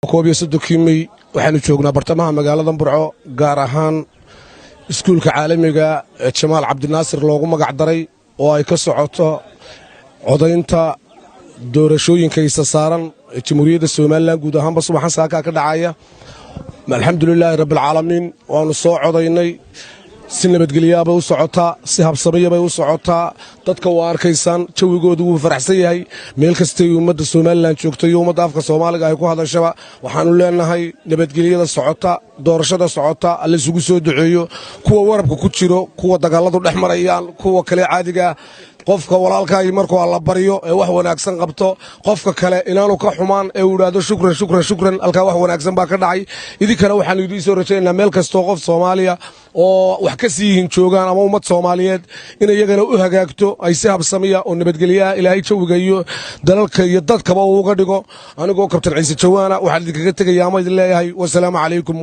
koob iyo soddon May waxaanu joognaa bartamaha magaalada Burco gaar ahaan iskuulka caalamiga ee Jamaal Cabdinaasir loogu magac daray oo ay ka socoto codaynta doorashooyinka isa saaran Jamhuuriyadda Soomaaliland guud ahaan subaxan saaka ka dhacaya alxamdulilaahi rabbil caalamiin waanu soo codaynay si nabadgelyo u socotaa si habsamiyo bay u socotaa dadka waa arkaysaan jawigoodu wuu faraxsan yahay meel kasta oo ummadda Soomaaliland joogto iyo ummadda afka Soomaaliga ay ku hadashaba waxaanu leenahay nabadgelyada socota doorashada socota alla isugu soo duceeyo kuwa warabka ku jiro kuwa dagaaladu dhex marayaan kuwa kale caadiga qofka walaalkay markuu alla bariyo ee wax wanaagsan qabto qofka kale inaanu ka xumaan ee uu yiraahdo shukran halka wax wanaagsan baa ka dhacay idinkana waxaan idin soo rajaynaynaa meel kasta qof Soomaaliya oo wax ka siihin joogan ama ummad Soomaaliyeed in iyagana u hagaagto ay si habsamiya oo nabadgelyo Ilaahay jawiga iyo dalalka iyo dadkaba uu uga dhigo anigoo kabtan Ciise Jawaana waxaan idinkaga tagayaa ma idin leeyahay wassalaamu calaykum